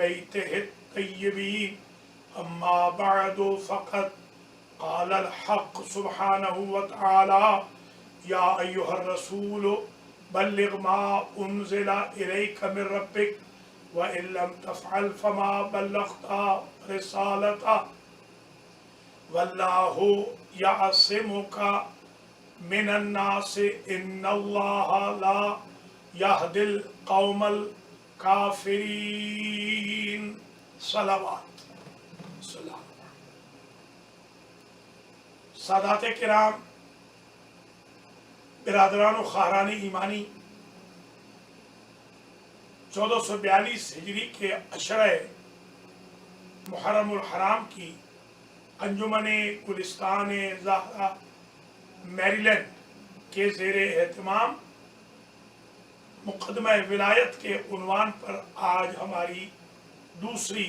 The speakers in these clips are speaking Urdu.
بیتہ الطیبین اما بعد فقط قال الحق سبحانہ وتعالی یا ایہا الرسول بلغ ما انزل الیک من ربک وَإِن لَّمْ تَفْعَلْ فَمَا بَلَّغْتَ رِسَالَتَهُ وَاللَّهُ يَعْصِمُكَ مِنَ النَّاسِ إِنَّ اللَّهَ لَا يَهْدِي الْقَوْمَ الْكَافِرِينَ صلوات سلام۔ سادات کرام، برادران و خواہران ایمانی، 1442 ہجری کے عشرہ محرم الحرام کی انجمن گلستان زہرا میریلینڈ کے زیر اہتمام مقدمہ ولایت کے عنوان پر آج ہماری دوسری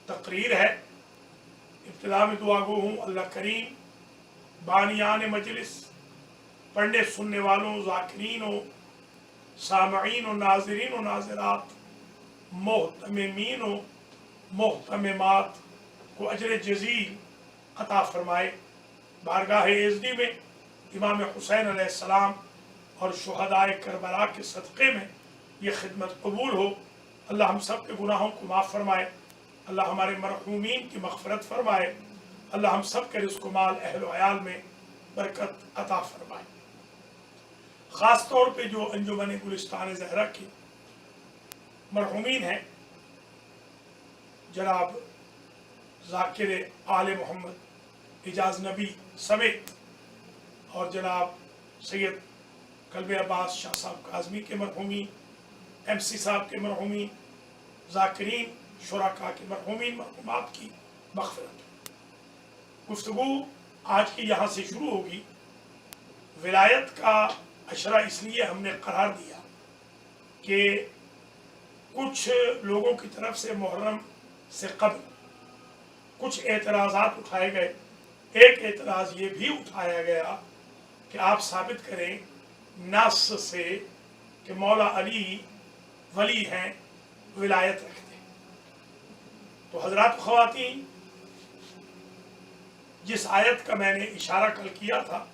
تقریر ہے۔ ابتدا میں دعا گو ہوں اللہ کریم بانیان مجلس، پڑھنے سننے والوں، ذاکرین و سامعین و ناظرین و ناظرات، محتممین و محتممات کو اجر جزیل عطا فرمائے۔ بارگاہ عزدی میں امام حسین علیہ السلام اور شہدائے کربلا کے صدقے میں یہ خدمت قبول ہو۔ اللہ ہم سب کے گناہوں کو معاف فرمائے، اللہ ہمارے مرحومین کی مغفرت فرمائے، اللہ ہم سب کے رزق و مال، اہل و عیال میں برکت عطا فرمائے۔ خاص طور پہ جو انجمن گلستان زہرا کے مرحومین ہیں، جناب ذاکر آل محمد اعجاز نبی سمیت، اور جناب سید قلب عباس شاہ صاحب کاظمی کے مرحومین، ایم سی صاحب کے مرحومین، ذاکرین شرکاء کے مرحومین مرحومات کی مغفرت۔ گفتگو آج کی یہاں سے شروع ہوگی۔ ولایت کا عشرہ اس لیے ہم نے قرار دیا کہ کچھ لوگوں کی طرف سے محرم سے قبل کچھ اعتراضات اٹھائے گئے۔ ایک اعتراض یہ بھی اٹھایا گیا کہ آپ ثابت کریں نص سے کہ مولا علی ولی ہیں، ولایت رکھتے ہیں۔ تو حضرات خواتین، جس آیت کا میں نے اشارہ کل کیا تھا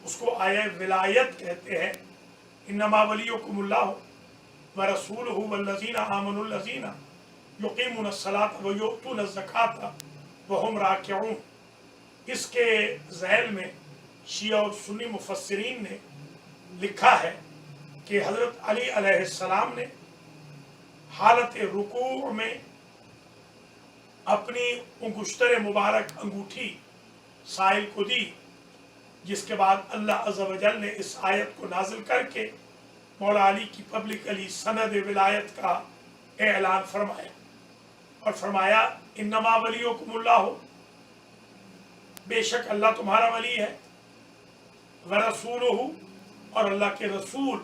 اس کو آیہ ولایت کہتے ہیں۔ انما ولیکم اللہ ورسولہ والذین آمنوا الذین یقیمون الصلاۃ ویؤتون الزکاۃ وہم راکعون۔ اس کے ذیل میں شیعہ اور سنی مفسرین نے لکھا ہے کہ حضرت علی علیہ السلام نے حالت رکوع میں اپنی انگشتر مبارک انگوٹھی سائل کو دی، جس کے بعد اللہ عز و جل نے اس آیت کو نازل کر کے مولا علی کی پبلکلی سند ولایت کا اعلان فرمایا، اور فرمایا انما ولیکم اللہ، بے شک اللہ تمہارا ولی ہے، ورسولہ، اور اللہ کے رسول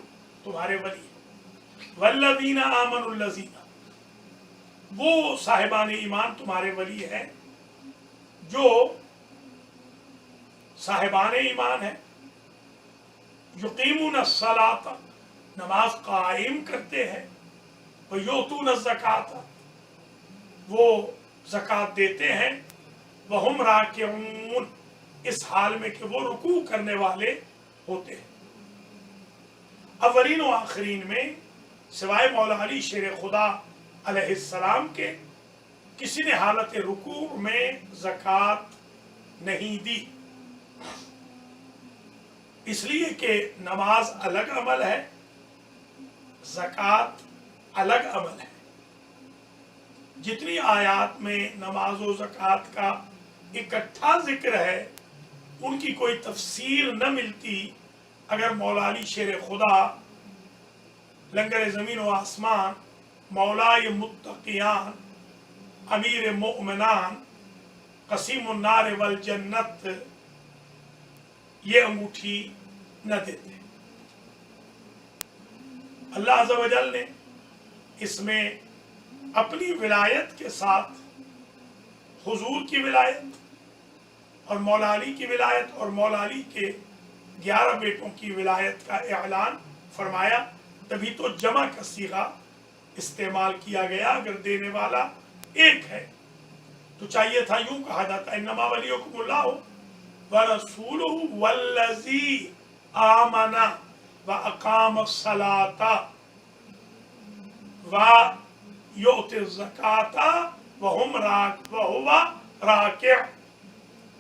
تمہارے ولی ہیں، والذین آمنوا الذین، وہ صاحبان ایمان تمہارے ولی ہیں جو صاحبان ایمان ہیں، یقیمون الصلاۃ، نماز قائم کرتے ہیں، ویؤتون الزکاۃ، وہ زکوٰۃ دیتے ہیں، وہم راکعون، اس حال میں کہ وہ رکوع کرنے والے ہوتے ہیں۔ اولین و آخرین میں سوائے مولا علی شیر خدا علیہ السلام کے کسی نے حالت رکوع میں زکوٰۃ نہیں دی، اس لیے کہ نماز الگ عمل ہے، زکوٰۃ الگ عمل ہے۔ جتنی آیات میں نماز و زکوٰۃ کا اکٹھا ذکر ہے، ان کی کوئی تفسیر نہ ملتی اگر مولا علی شیر خدا، لنگر زمین و آسمان، مولائے متقیان، امیر مؤمنان، قسیم النار والجنت یہ انگوٹھی نہ دیتے۔ اللہ عز و جل نے اس میں اپنی ولایت کے ساتھ حضور کی ولایت اور مولا علی کی ولایت اور مولا علی کے 11 بیٹوں کی ولایت کا اعلان فرمایا، تبھی تو جمع کا صیغہ استعمال کیا گیا اگر دینے والا ایک ہے تو چاہیے تھا یوں کہا جاتا انما ولیکم اللہ ورسولہ والذی آمن واقام الصلاۃ ویؤتی الزکاۃ وہو راکع.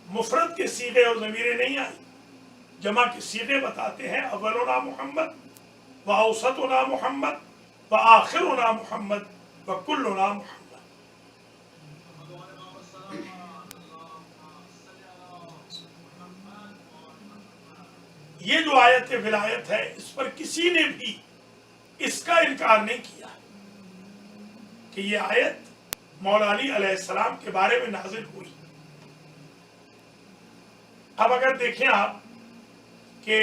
مفرد کے صیغے اور ضمیریں نہیں آئی، جمع کے صیغے بتاتے ہیں اولنا محمد واوسطنا محمد وآخرنا محمد وکلنا محمد. یہ جو آیت ولایت ہے اس پر کسی نے بھی اس کا انکار نہیں کیا کہ یہ آیت مولا علی علیہ السلام کے بارے میں نازل ہوئی. اب اگر دیکھیں آپ کہ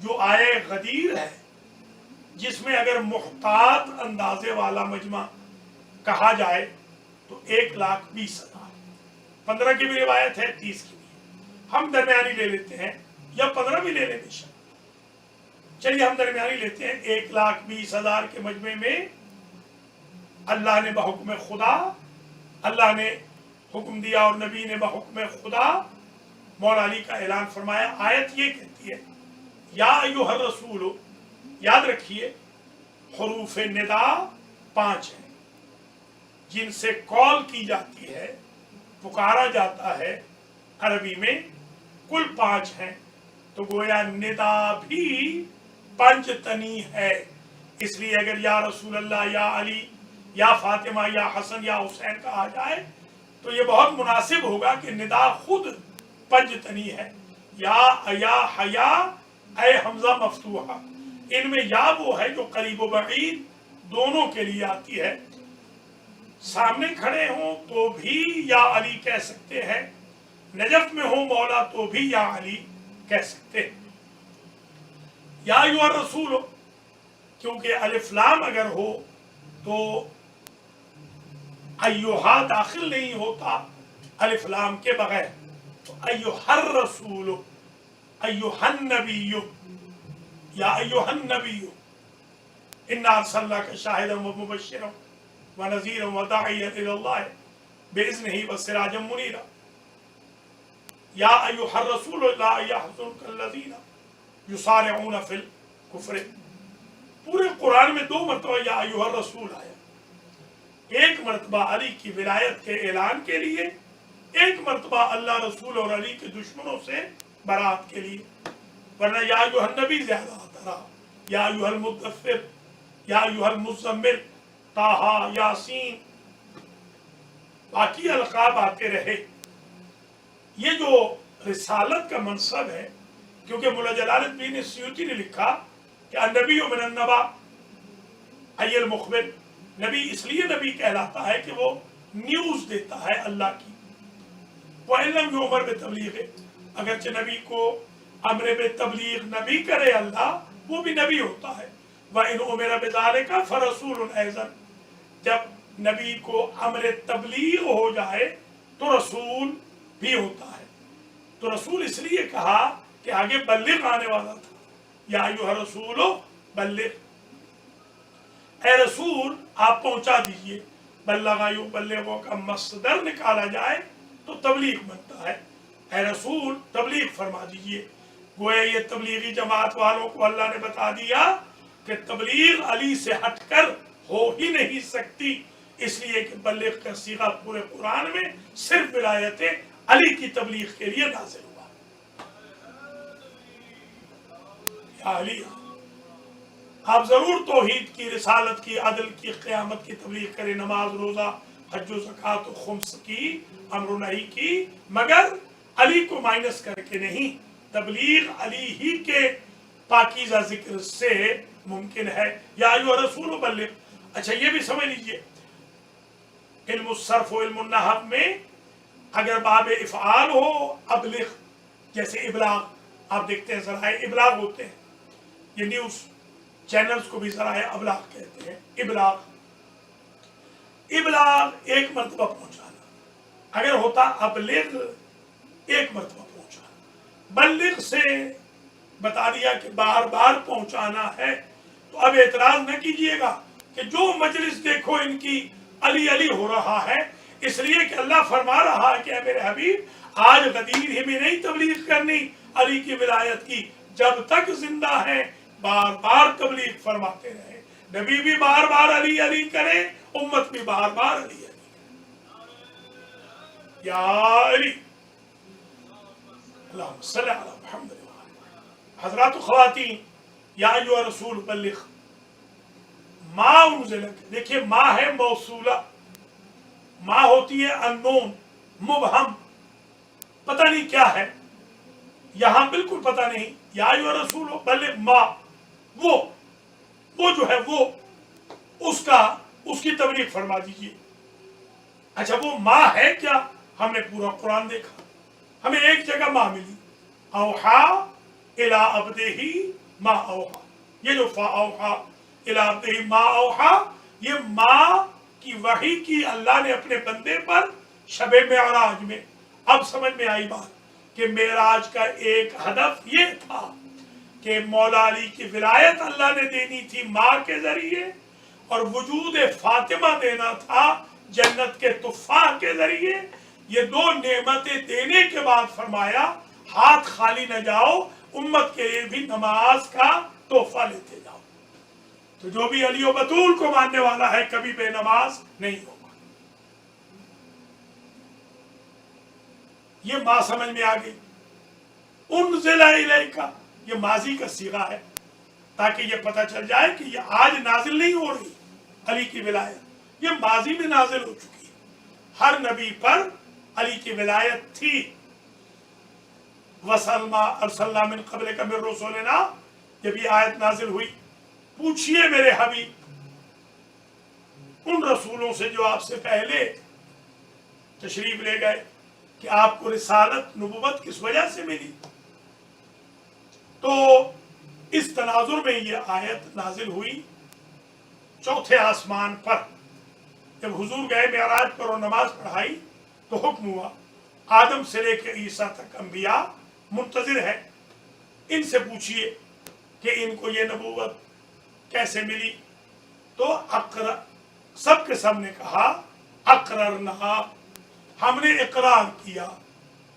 جو آیہ غدیر ہے جس میں اگر محتاط اندازے والا مجمع کہا جائے تو 1,20,000، 15 کی بھی روایت ہے 30 کی بھی، ہم درمیانی لے لیتے ہیں یا 15 بھی لے لیں بے شک. چلیے ہم درمیانی لیتے ہیں. 1,20,000 کے مجمع میں اللہ نے بحکم خدا، اللہ نے حکم دیا اور نبی نے بحکم خدا مولا علی کا اعلان فرمایا. آیت یہ کہتی ہے یا ایھا الرسول، یاد رکھیے حروف ندا 5 ہیں جن سے کال کی جاتی ہے، پکارا جاتا ہے عربی میں، کل 5 ہیں. تو گویا ندا بھی 5 تنی ہے. اس لیے اگر یا رسول اللہ، یا علی، یا فاطمہ، یا حسن، یا حسین کہا جائے تو یہ بہت مناسب ہوگا کہ ندا خود 5 تنی ہے. یا حیا اے حمزہ مفتوحہ، ان میں یا وہ ہے جو قریب و بعید دونوں کے لیے آتی ہے. سامنے کھڑے ہوں تو بھی یا علی کہہ سکتے ہیں، نجف میں ہوں مولا تو بھی یا علی کہہ سکتے ہیں. یا ایھا الرسول، کیونکہ الف لام اگر ہو تو ایھا داخل نہیں ہوتا الف لام کے بغیر. تو ایھا الرسول، ایھا النبی، یا ایھا النبی انا ارسلناک شاہدا ومبشرا ونذیرا وداعیا الی اللہ باذنہ وسراجا منیرا. یا ایھا الرسول لا یحزنک الذین یسارعون فی الکفر. پورے قرآن میں 2 مرتبہ یا ایھا الرسول آیا، ایک مرتبہ علی کی ولایت کے اعلان کے لیے، ایک مرتبہ اللہ رسول اور علی کے دشمنوں سے برات کے لیے. ورنہ یا ایھا النبی زیادہ آتا رہا، یا ایھا المدثر، یا ایھا المزمل، طٰہٰ، یاسین، باقی القاب آتے رہے. یہ جو رسالت کا منصب ہے، کیونکہ مولا جلال الدین سیوطی نے لکھا کہ النبی من النبا ای المخبر، نبی اس لیے نبی کہلاتا ہے کہ وہ نیوز دیتا ہے اللہ کی. وَإِلَّمْ يُؤْمَرْ بِتَبْلِيغِ، اگرچہ نبی کو امر بتبلیغ نبی کرے اللہ، وہ بھی نبی ہوتا ہے. وَإِنْ أُمِرَ بِذَلِكَ فَرَسُولٌ أَيْضًا، جب نبی کو امر تبلیغ ہو جائے تو رسول بھی ہوتا ہے. تو رسول اس لیے کہا کہ آگے بلغ آنے والا تھا. یا ایھا الرسول بلغ، اے رسول آپ پہنچا دیجئے. بلغ یبلغ کا مصدر نکالا جائے تو تبلیغ بنتا ہے. اے رسول تبلیغ فرما دیجئے. گویا یہ تبلیغی جماعت والوں کو اللہ نے بتا دیا کہ تبلیغ علی سے ہٹ کر ہو ہی نہیں سکتی، اس لیے کہ بلغ کا صیغہ پورے قرآن میں صرف ولایت علی کی تبلیغ کے لیے نازل ہوا. یا علی، آپ ضرور توحید کی، رسالت کی، عدل کی، قیامت کی تبلیغ کریں، نماز، روزہ، حج و زکوٰۃ و خمس کی، امر و نہی کی، مگر علی کو مائنس کر کے نہیں. تبلیغ علی ہی کے پاکیزہ ذکر سے ممکن ہے. یا ایھا الرسول بلغ. اچھا یہ بھی سمجھ لیجئے، علم الصرف و علم النحو میں اگر باب افعال ہو ابلغ، جیسے ابلاغ، آپ دیکھتے ہیں ذرائع ابلاغ ہوتے ہیں، یہ نیوز چینلز کو بھی ذرائع ابلاغ کہتے ہیں. ابلاغ، ابلاغ ایک مرتبہ پہنچانا. اگر ہوتا ابلغ ایک مرتبہ پہنچانا، بلغ سے بتا دیا کہ بار بار پہنچانا ہے، تو اب اعتراض نہ کیجئے گا کہ جو مجلس دیکھو ان کی علی علی ہو رہا ہے، اس لیے کہ اللہ فرما رہا ہے کہ اے میرے حبیب آج غدیر ہی میں نہیں تبلیغ کرنی علی کی ولایت کی، جب تک زندہ ہیں بار بار تبلیغ فرماتے رہے، نبی بھی بار بار علی علی کرے، امت بھی بار بار علی علی کرے۔ یا علی اللہم صلی علی محمد۔ حضرات و خواتین، یا ایھا رسول بلغ ما انزل، دیکھیے ما ہے موصولہ، ما ہوتی ہے انون، مبہم، پتہ نہیں کیا ہے، یہاں بالکل پتہ نہیں۔ یا ایھا رسول بلغ ما، وہ جو ہے وہ اس کی تبلیغ فرما دیجئے۔ اچھا وہ ما ہے کیا؟ ہم نے پورا قرآن دیکھا، ہمیں ایک جگہ ما ملی، اوحا الی عبدہ ما اوحا، یہ جو فا اوحا الی عبدہ ما اوحا، یہ ما کی وحی کی اللہ نے اپنے بندے پر شب معراج میں۔ اب سمجھ میں آئی بات کہ معراج کا ایک ہدف یہ تھا کہ مولا علی کی ولایت اللہ نے دینی تھی ماں کے ذریعے، اور وجود فاطمہ دینا تھا جنت کے تفاح کے ذریعے۔ یہ دو نعمتیں دینے کے بعد فرمایا ہاتھ خالی نہ جاؤ، امت کے لیے بھی نماز کا تحفہ لیتے جاؤ۔ تو جو بھی علی و بطول کو ماننے والا ہے کبھی بے نماز نہیں ہوگا۔ یہ ماں سمجھ میں آ گئی۔ انزل الیک، یہ ماضی کا صیغہ ہے تاکہ یہ پتہ چل جائے کہ یہ آج نازل نہیں ہو رہی علی کی ولایت، یہ ماضی میں نازل ہو چکی ہے۔ ہر نبی پر علی کی ولایت تھی۔ وَسَلْمَا أَرْسَلْنَا مِن قَبْلِكَ مِن رُّسُلِنَا، جب یہ آیت نازل ہوئی پوچھئے میرے حبیب ان رسولوں سے جو آپ سے پہلے تشریف لے گئے کہ آپ کو رسالت نبوت کس وجہ سے ملی۔ تو اس تناظر میں یہ آیت نازل ہوئی چوتھے آسمان پر، جب حضور گئے معراج پر اور نماز پڑھائی تو حکم ہوا آدم سے لے کے عیسیٰ تک انبیاء منتظر ہے، ان سے پوچھئے کہ ان کو یہ نبوت کیسے ملی۔ تو سب کے سب نے کہا اقررنا، ہم نے اقرار کیا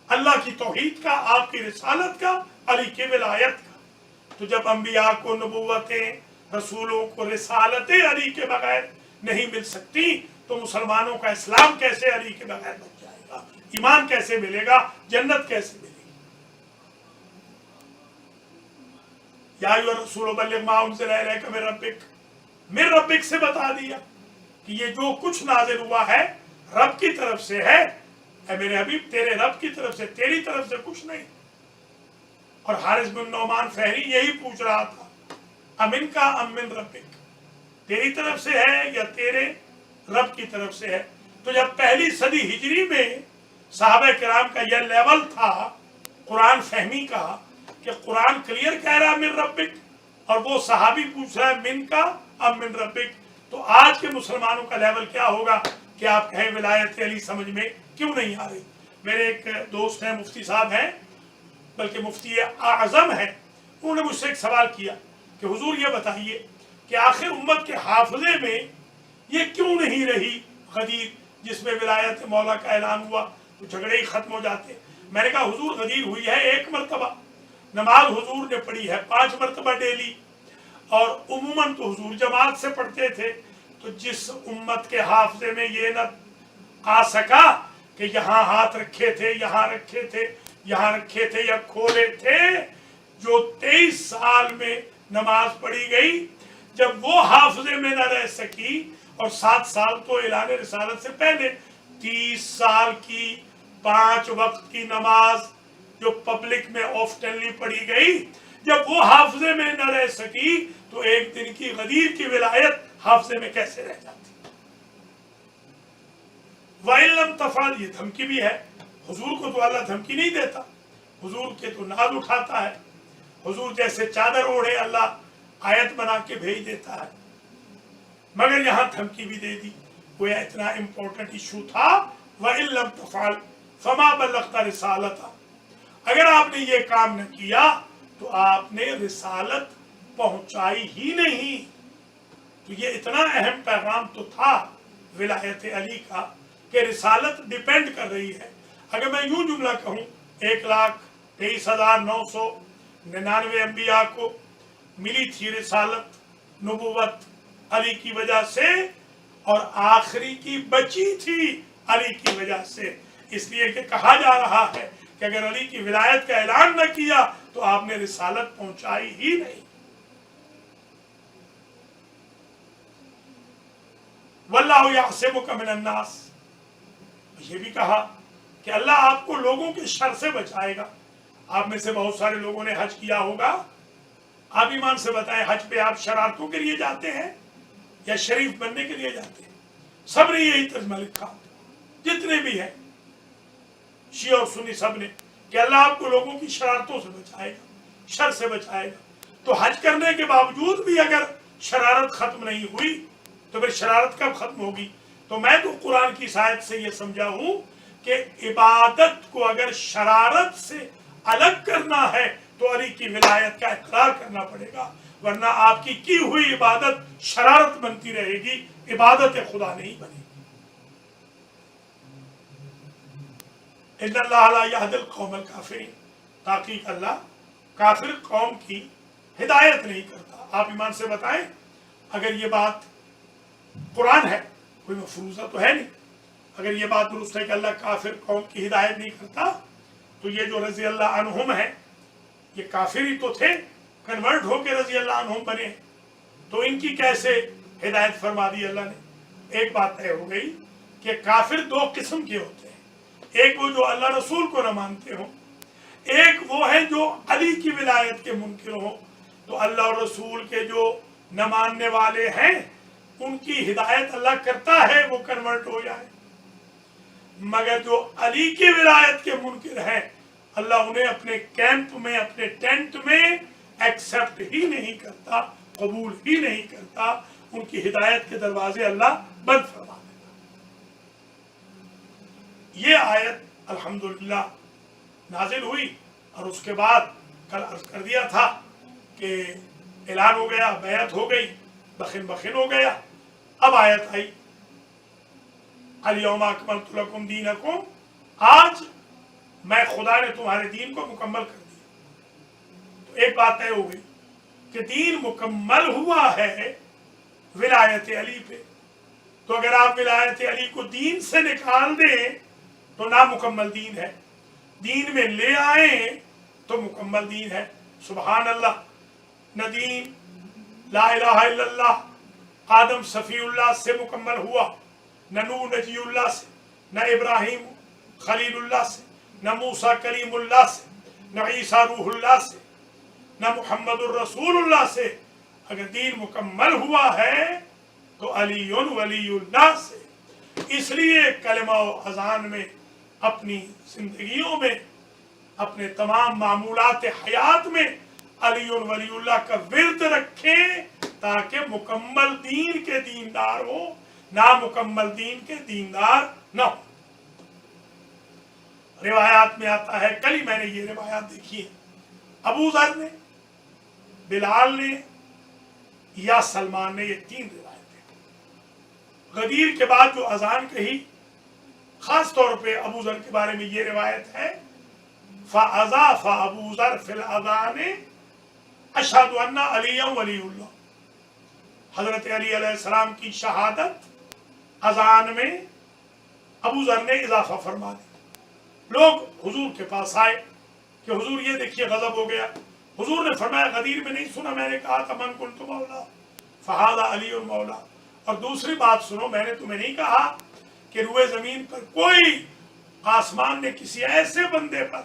اللہ کی توحید کا، آپ کی رسالت کا، علی کی ولایت کا۔ تو جب انبیاء کو نبوتیں، رسولوں کو رسالتیں علی کے بغیر نہیں مل سکتی تو مسلمانوں کا اسلام کیسے علی کے بغیر بن جائے گا، ایمان کیسے ملے گا، جنت کیسے ملے گی۔ یا ایھا الرسول بلغ ما انزل الیک من ربک، من ربک سے بتا دیا کہ یہ جو کچھ نازل ہوا ہے رب کی طرف سے ہے، اے میرے حبیب تیرے رب کی طرف سے، تیری طرف سے کچھ نہیں۔ اور حارث بن نعمان فہری یہی پوچھ رہا تھا، امن کا ام من ربک، تیری طرف سے ہے یا تیرے رب کی طرف سے ہے۔ تو جب پہلی صدی ہجری میں صحابہ کرام کا یہ لیول تھا قرآن فہمی کا کہ قرآن کلیئر کہہ رہا من ربک، اور وہ صحابی پوچھ رہا ہے من کا ام من ربک، تو آج کے مسلمانوں کا لیول کیا ہوگا کہ آپ کہیں ولایت علی سمجھ میں کیوں نہیں آ رہی۔ میرے ایک دوست ہیں، مفتی صاحب ہیں، بلکہ مفتی اعظم ہیں، انہوں نے مجھ سے ایک سوال کیا کہ حضور یہ بتائیے کہ آخر امت کے حافظے میں یہ کیوں نہیں رہی غدیر جس میں ولایت مولا کا اعلان ہوا تو جھگڑے ہی ختم ہو جاتے۔ میں نے کہا حضور غدیر ہوئی ہے ایک مرتبہ، نماز حضور نے پڑھی ہے 5 مرتبہ ڈیلی، اور عموماً تو حضور جماعت سے پڑھتے تھے۔ تو جس امت کے حافظے میں یہ نہ آ سکا کہ یہاں ہاتھ رکھے تھے، یہاں رکھے تھے، یہاں رکھے تھے یا کھولے تھے، جو 23 سال میں نماز پڑھی گئی، جب وہ حافظے میں نہ رہ سکی، اور 7 سال تو اعلان رسالت سے پہلے 30 سال کی 5 وقت کی نماز جو پبلک میں آفٹنلی پڑھی گئی، جب وہ حافظے میں نہ رہ سکی تو ایک دن کی غدیر کی ولایت حافظے میں کیسے رہ جاتی۔ وَإِن لَمْ تَفْعَلْ، یہ دھمکی بھی ہے، حضور کو تو اللہ دھمکی نہیں دیتا، حضور کے تو ناز اٹھاتا ہے، حضور جیسے چادر اوڑھے اللہ آیت بنا کے بھیج دیتا ہے، مگر یہاں دھمکی بھی دے دی۔ وہ اتنا امپورٹنٹ ایشو تھا، وَإِن لَمْ تَفْعَلْ فَمَا بَلَّغْتَ رِسَالَتَهُ، اگر آپ نے یہ کام نہ کیا تو آپ نے رسالت پہنچائی ہی نہیں۔ تو یہ اتنا اہم پیغام تو تھا ولایت علی کا کہ رسالت ڈیپینڈ کر رہی ہے. اگر میں یوں جملہ کہوں 1,23,999 انبیاء کو ملی تھی رسالت نبوت علی کی وجہ سے، اور آخری کی بچی تھی علی کی وجہ سے، اس لیے کہ کہا جا رہا ہے کہ اگر علی کی ولایت کا اعلان نہ کیا تو آپ نے رسالت پہنچائی ہی نہیں. واللہ یعصمک من الناس، یہ بھی کہا کہ اللہ آپ کو لوگوں کے شر سے بچائے گا. آپ میں سے بہت سارے لوگوں نے حج کیا ہوگا. آپ ایمان سے بتائیں، حج پہ آپ شرارتوں کے لیے جاتے ہیں یا شریف بننے کے لیے جاتے ہیں؟ سب نے یہی ترجمہ لکھا، جتنے بھی ہیں شیعہ اور سنی سب نے، کہ اللہ آپ کو لوگوں کی شرارتوں سے بچائے گا، شر سے بچائے گا. تو حج کرنے کے باوجود بھی اگر شرارت ختم نہیں ہوئی تو پھر شرارت کب ختم ہوگی؟ تو میں تو قرآن کی آیت سے یہ سمجھا ہوں کہ عبادت کو اگر شرارت سے الگ کرنا ہے تو علی کی ولایت کا اقرار کرنا پڑے گا، ورنہ آپ کی ہوئی عبادت شرارت بنتی رہے گی، عبادت خدا نہیں بنے گی. ان اللہ لا یہدی القوم الکافرین، تحقیق اللہ کافر قوم کی ہدایت نہیں کرتا. آپ ایمان سے بتائیں، اگر یہ بات قرآن ہے، کوئی مفروضہ تو ہے نہیں، اگر یہ بات درست ہے کہ اللہ کافر قوم کی ہدایت نہیں کرتا، تو یہ جو رضی اللہ عنہم ہے یہ کافر ہی تو تھے، کنورٹ ہو کے رضی اللہ عنہم بنے، تو ان کی کیسے ہدایت فرما دی اللہ نے؟ ایک بات طے ہو گئی کہ کافر دو قسم کے ہوتے ہیں، ایک وہ جو اللہ رسول کو نہ مانتے ہوں، ایک وہ ہے جو علی کی ولایت کے منکر ہوں. تو اللہ اور رسول کے جو نہ ماننے والے ہیں ان کی ہدایت اللہ کرتا ہے وہ کنورٹ ہو جائے، مگر جو علی کی ولایت کے منکر ہیں اللہ انہیں اپنے کیمپ میں، اپنے ٹینٹ میں ایکسپٹ ہی نہیں کرتا، قبول ہی نہیں کرتا، ان کی ہدایت کے دروازے اللہ بند فرما دیتا. یہ آیت الحمدللہ نازل ہوئی، اور اس کے بعد کل عرض کر دیا تھا کہ اعلان ہو گیا، بیعت ہو گئی، بخن بخن ہو گیا. اب آیت آئی الیوم اکملت لکم دینکم، آج میں خدا نے تمہارے دین کو مکمل کر دیا. تو ایک بات طے ہو گئی کہ دین مکمل ہوا ہے ولایت علی پہ. تو اگر آپ ولایت علی کو دین سے نکال دیں تو نامکمل دین ہے، دین میں لے آئیں تو مکمل دین ہے. سبحان اللہ، نہ دین لا الہ الا اللہ آدم صفی اللہ سے مکمل ہوا، نہ نوح نجی اللہ سے، نہ ابراہیم خلیل اللہ سے، نہ موسیٰ کلیم اللہ سے، نہ عیسیٰ روح اللہ سے، نہ محمد الرسول اللہ سے. اگر دین مکمل ہوا ہے تو علی ولی اللہ سے. اس لیے کلمہ و اذان میں، اپنی زندگیوں میں، اپنے تمام معمولات حیات میں علی ولی اللہ کا ورد رکھیں تاکہ مکمل دین کے دیندار ہو، نامکمل دین کے دیندار نہ ہو. روایات میں آتا ہے، کل ہی میں نے یہ روایات دیکھی ہے، ابو ذر نے، بلال نے یا سلمان نے، یہ تین روایتیں. غدیر کے بعد جو اذان کہی، خاص طور پہ ابو ذر کے بارے میں یہ روایت ہے، فَأَضَافَ أَبُو ذَرْ فِي الْأَذَانِ أَشْهَدُ أَنَّ عَلِيًّا وَلِيُّ اللَّهِ. حضرت علی علیہ السلام کی شہادت اذان میں ابو ذر نے اضافہ فرما دی. لوگ حضور کے پاس آئے کہ حضور یہ دیکھیے غضب ہو گیا. حضور نے فرمایا غدیر میں نہیں سنا میں نے کہا تھا من کنت مولا فہذا علی مولا. اور دوسری بات سنو، میں نے تمہیں نہیں کہا کہ روئے زمین پر کوئی، آسمان نے کسی ایسے بندے پر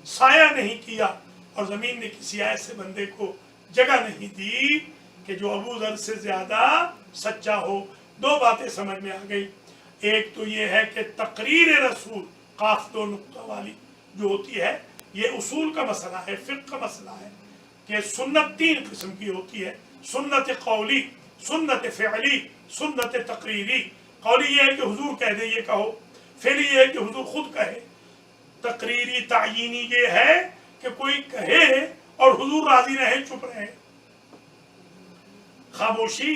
سایہ نہیں کیا اور زمین نے کسی ایسے بندے کو جگہ نہیں دی کہ جو ابو ذر سے زیادہ سچا ہو. دو باتیں سمجھ میں آ گئی. ایک تو یہ ہے کہ تقریر رسول قاف دو نقطہ والی جو ہوتی ہے، یہ اصول کا مسئلہ ہے، فقہ کا مسئلہ ہے کہ سنت تین قسم کی ہوتی ہے، سنت قولی، سنت فعلی، سنت تقریری. قولی یہ ہے کہ حضور کہہ دے یہ کہو، فعلی یہ ہے کہ حضور خود کہے، تقریری تعیینی یہ ہے کہ کوئی کہے اور حضور راضی رہے، چپ رہے. خاموشی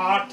8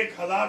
1000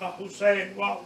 یا حسین و